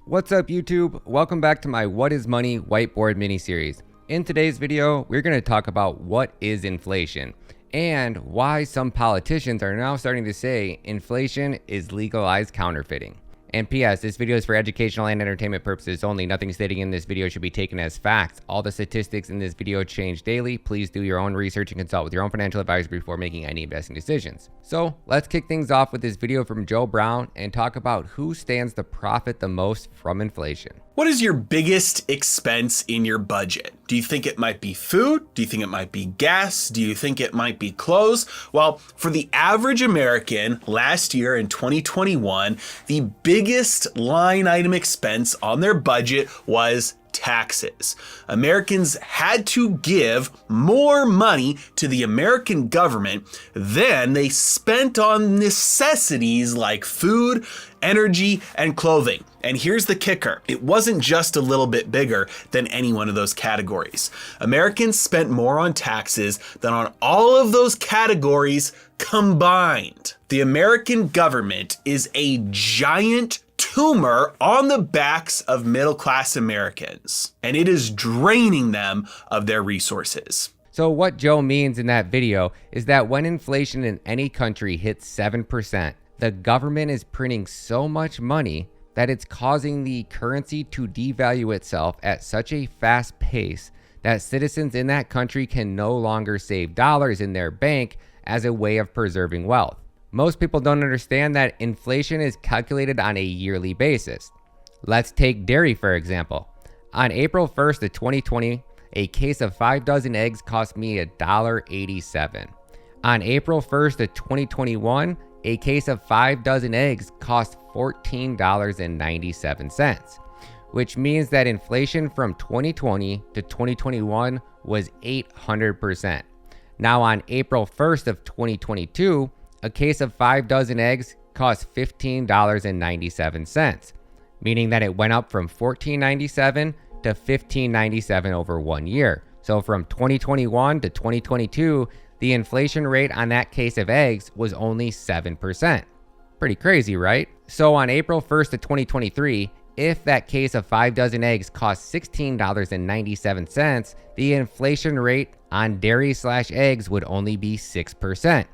What's up YouTube? Welcome back to my What is Money whiteboard mini series. In today's video, we're going to talk about what is inflation and why some politicians are now starting to say inflation is legalized counterfeiting. And P.S. This video is for educational and entertainment purposes only. Nothing stated in this video should be taken as facts. All the statistics in this video change daily. Please do your own research and consult with your own financial advisor before making any investing decisions. So let's kick things off with this video from Joe Brown and talk about who stands to profit the most from inflation. What is your biggest expense in your budget? Do you think it might be food? Do you think it might be gas? Do you think it might be clothes? Well, for the average American last year in 2021, the biggest line item expense on their budget was taxes. Americans had to give more money to the American government than they spent on necessities like food, energy, and clothing. And here's the kicker. It wasn't just a little bit bigger than any one of those categories. Americans spent more on taxes than on all of those categories combined. The American government is a giant tumor on the backs of middle-class Americans, and it is draining them of their resources. So what Joe means in that video is that when inflation in any country hits 7%, the government is printing so much money that it's causing the currency to devalue itself at such a fast pace that citizens in that country can no longer save dollars in their bank as a way of preserving wealth. Most people don't understand that inflation is calculated on a yearly basis. Let's take dairy for example. On April 1st of 2020, a case of 5 dozen eggs cost me $1.87. On April 1st of 2021, a case of 5 dozen eggs cost $14.97, which means that inflation from 2020 to 2021 was 800%. Now on April 1st of 2022, a case of 5 dozen eggs cost $15.97, meaning that it went up from $14.97 to $15.97 over 1 year. So from 2021 to 2022, the inflation rate on that case of eggs was only 7%. Pretty crazy, right? So on April 1st of 2023, if that case of 5 dozen eggs cost $16.97, the inflation rate on dairy/eggs would only be 6%.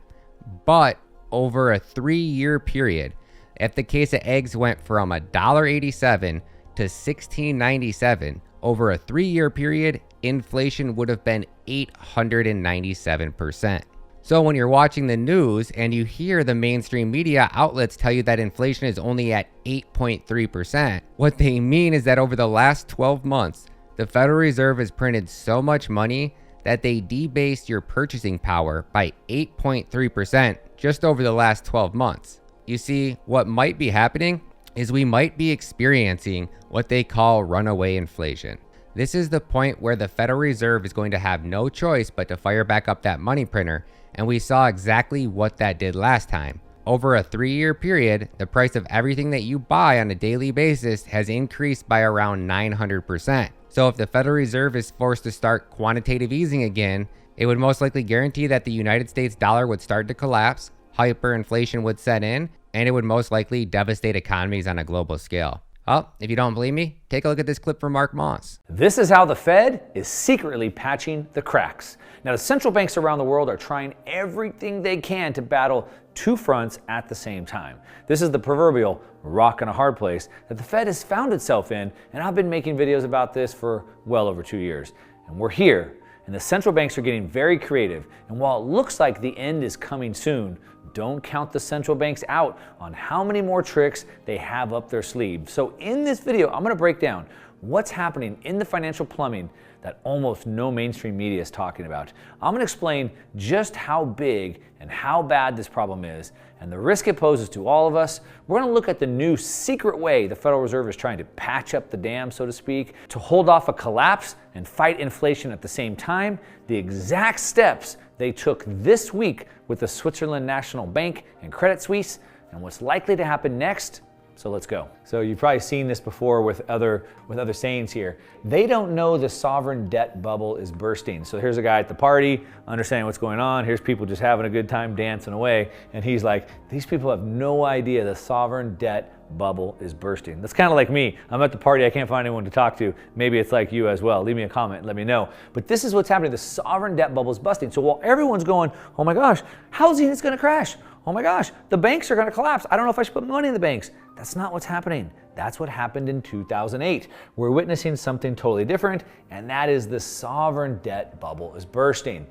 But over a 3-year period, if the case of eggs went from $1.87 to $16.97, over a 3-year period, inflation would have been 897%. So when you're watching the news and you hear the mainstream media outlets tell you that inflation is only at 8.3%, what they mean is that over the last 12 months, the Federal Reserve has printed so much money that they debased your purchasing power by 8.3% just over the last 12 months. You see, what might be happening is we might be experiencing what they call runaway inflation. This is the point where the Federal Reserve is going to have no choice but to fire back up that money printer, and we saw exactly what that did last time. Over a 3-year period, the price of everything that you buy on a daily basis has increased by around 900%. So if the Federal Reserve is forced to start quantitative easing again, it would most likely guarantee that the United States dollar would start to collapse, hyperinflation would set in, and it would most likely devastate economies on a global scale. Well, if you don't believe me, take a look at this clip from Mark Moss. This is how the Fed is secretly patching the cracks. Now, the central banks around the world are trying everything they can to battle two fronts at the same time. This is the proverbial rock and a hard place that the Fed has found itself in, and I've been making videos about this for well over 2 years. And we're here, and the central banks are getting very creative. And while it looks like the end is coming soon, don't count the central banks out on how many more tricks they have up their sleeve. So in this video, I'm going to break down what's happening in the financial plumbing that almost no mainstream media is talking about. I'm going to explain just how big and how bad this problem is and the risk it poses to all of us. We're going to look at the new secret way the Federal Reserve is trying to patch up the dam, so to speak, to hold off a collapse and fight inflation at the same time, the exact steps they took this week with the Switzerland National Bank and Credit Suisse, and what's likely to happen next. So let's go. So you've probably seen this before with other sayings here. They don't know the sovereign debt bubble is bursting. So here's a guy at the party, understanding what's going on. Here's people just having a good time dancing away. And he's like, these people have no idea the sovereign debt bubble is bursting. That's kind of like me. I'm at the party, I can't find anyone to talk to. Maybe it's like you as well. Leave me a comment, let me know. But this is what's happening. The sovereign debt bubble is busting. So while everyone's going, oh my gosh, housing is going to crash. Oh my gosh, the banks are going to collapse. I don't know if I should put money in the banks. That's not what's happening. That's what happened in 2008. We're witnessing something totally different, and that is the sovereign debt bubble is bursting.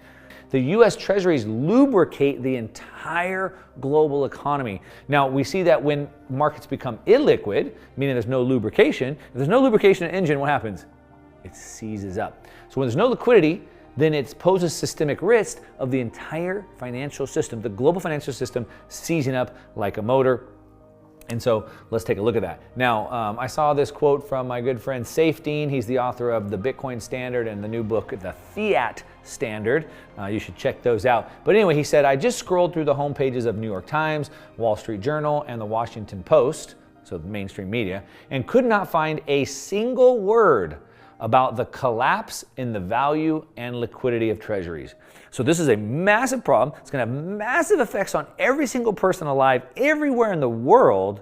The US Treasuries lubricate the entire global economy. Now, we see that when markets become illiquid, meaning there's no lubrication, if there's no lubrication in an engine, what happens? It seizes up. So when there's no liquidity, then it poses systemic risk of the entire financial system, the global financial system seizing up like a motor. And so let's take a look at that. Now, I saw this quote from my good friend Safedine. He's the author of the Bitcoin Standard and the new book, The Fiat Standard. You should check those out. But anyway, he said, I just scrolled through the home pages of New York Times, Wall Street Journal, and the Washington Post, so the mainstream media, and could not find a single word about the collapse in the value and liquidity of treasuries. So this is a massive problem. It's going to have massive effects on every single person alive everywhere in the world,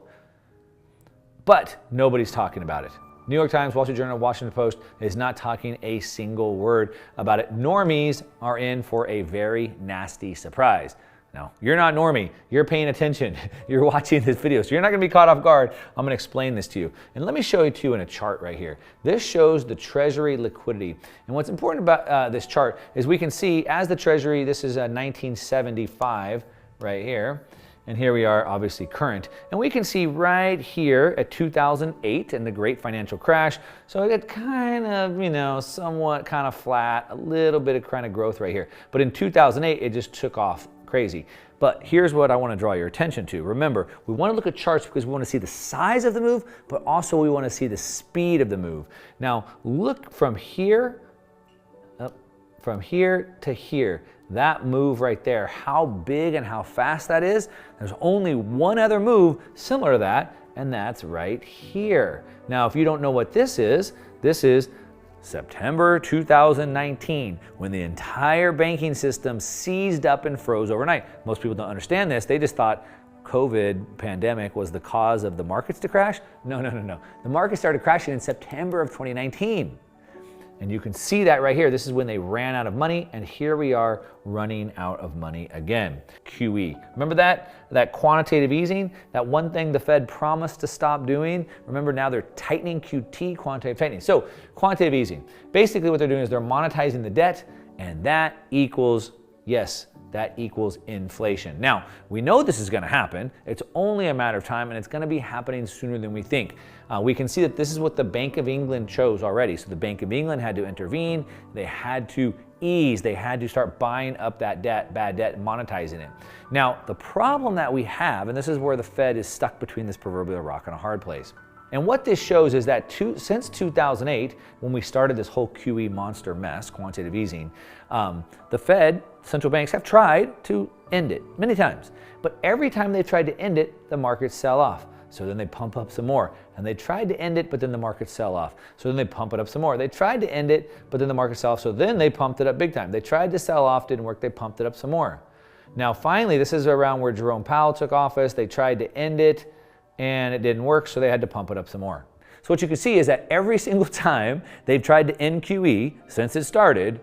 but nobody's talking about it. New York Times, Wall Street Journal, Washington Post is not talking a single word about it. Normies are in for a very nasty surprise. Now, you're not normie, you're paying attention, you're watching this video, so you're not gonna be caught off guard. I'm gonna explain this to you. And let me show it to you in a chart right here. This shows the Treasury liquidity. And what's important about this chart is we can see as the Treasury, this is 1975 right here, and here we are obviously current. And we can see right here at 2008 and the great financial crash. So it kind of, you know, somewhat kind of flat, a little bit of kind of growth right here. But in 2008, it just took off crazy. But here's what I want to draw your attention to. Remember, we want to look at charts because we want to see the size of the move, but also we want to see the speed of the move. Now, look from here, from here to here. That move right there, how big and how fast that is. There's only one other move similar to that, and that's right here. Now, if you don't know what this is September 2019, when the entire banking system seized up and froze overnight. Most people don't understand this. They just thought COVID pandemic was the cause of the markets to crash. No. The market started crashing in September of 2019. And you can see that right here. This is when they ran out of money, and here we are running out of money again. QE. Remember that quantitative easing? That one thing the Fed promised to stop doing? Remember now they're tightening QT, quantitative tightening. So quantitative easing. Basically what they're doing is they're monetizing the debt, and that equals, yes, that equals inflation. Now, we know this is gonna happen. It's only a matter of time, and it's gonna be happening sooner than we think. We can see that this is what the Bank of England chose already. So the Bank of England had to intervene. They had to ease. They had to start buying up that debt, bad debt, and monetizing it. Now, the problem that we have, and this is where the Fed is stuck between this proverbial rock and a hard place. And what this shows is that since 2008, when we started this whole QE monster mess, quantitative easing, the Fed, central banks have tried to end it many times. But every time they've tried to end it, the markets sell off. So then they pump up some more. And they tried to end it, but then the markets sell off. So then they pump it up some more. They tried to end it, but then the markets sell off. So then they pumped it up big time. They tried to sell off, didn't work, they pumped it up some more. Now finally, this is around where Jerome Powell took office. They tried to end it, and it didn't work, so they had to pump it up some more. So what you can see is that every single time they've tried to end QE since it started,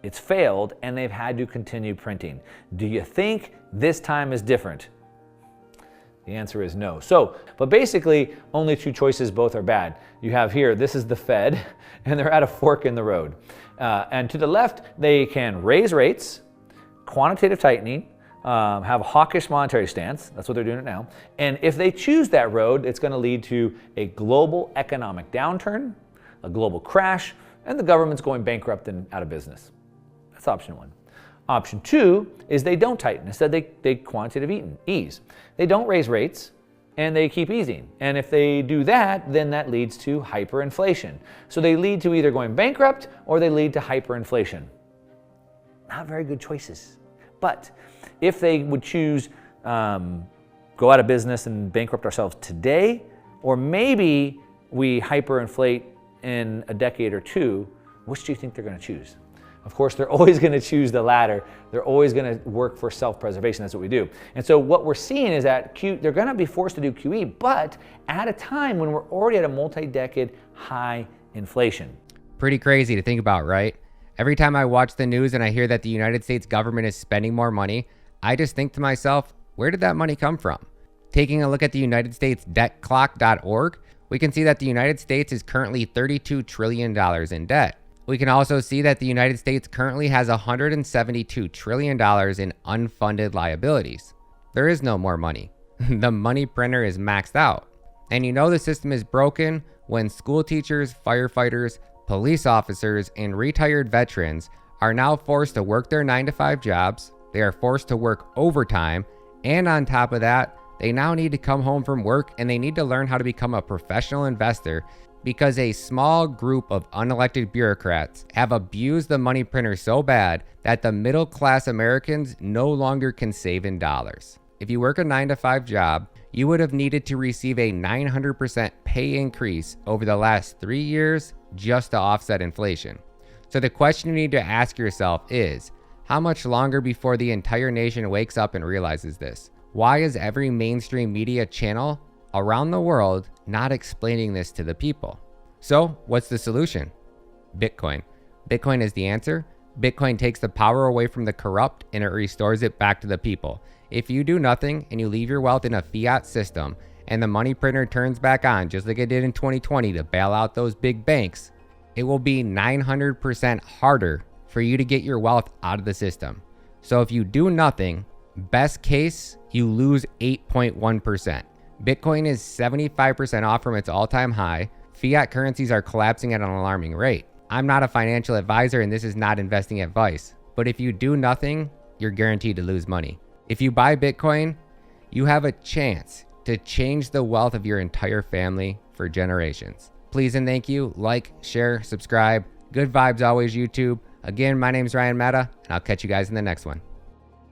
it's failed, and they've had to continue printing. Do you think this time is different? The answer is no. So, but basically, only two choices, both are bad. You have here, this is the Fed, and they're at a fork in the road. And to the left, they can raise rates, quantitative tightening, have a hawkish monetary stance. That's what they're doing it now. And if they choose that road, it's going to lead to a global economic downturn, a global crash, and the government's going bankrupt and out of business. That's option one. Option two is they don't tighten. Instead, they quantitative ease. They don't raise rates, and they keep easing. And if they do that, then that leads to hyperinflation. So they lead to either going bankrupt or they lead to hyperinflation. Not very good choices. But if they would choose go out of business and bankrupt ourselves today, or maybe we hyperinflate in a decade or two, which do you think they're going to choose? Of course, they're always going to choose the latter. They're always going to work for self-preservation. That's what we do. And so what we're seeing is that they're going to be forced to do QE, but at a time when we're already at a multi-decade high inflation. Pretty crazy to think about, right? Every time I watch the news and I hear that the United States government is spending more money, I just think to myself, where did that money come from? Taking a look at the United States debtclock.org, we can see that the United States is currently $32 trillion in debt. We can also see that the United States currently has $172 trillion in unfunded liabilities. There is no more money. The money printer is maxed out. And you know the system is broken when school teachers, firefighters, police officers, and retired veterans are now forced to work their 9-to-5 jobs. They are forced to work overtime. And on top of that, they now need to come home from work and they need to learn how to become a professional investor because a small group of unelected bureaucrats have abused the money printer so bad that the middle class Americans no longer can save in dollars. If you work a 9-to-5 job, you would have needed to receive a 900% pay increase over the last 3 years just to offset inflation. So the question you need to ask yourself is, how much longer before the entire nation wakes up and realizes this? Why is every mainstream media channel around the world not explaining this to the people? So what's the solution? Bitcoin. Bitcoin is the answer. Bitcoin takes the power away from the corrupt and it restores it back to the people. If you do nothing and you leave your wealth in a fiat system and the money printer turns back on just like it did in 2020 to bail out those big banks, it will be 900% harder for you to get your wealth out of the system. So if you do nothing, best case, you lose 8.1%. Bitcoin is 75% off from its all-time high. Fiat currencies are collapsing at an alarming rate. I'm not a financial advisor and this is not investing advice, but if you do nothing, you're guaranteed to lose money. If you buy Bitcoin, you have a chance to change the wealth of your entire family for generations. Please and thank you. Like, share, subscribe. Good vibes always, YouTube. Again, my name is Ryan Mehta, and I'll catch you guys in the next one.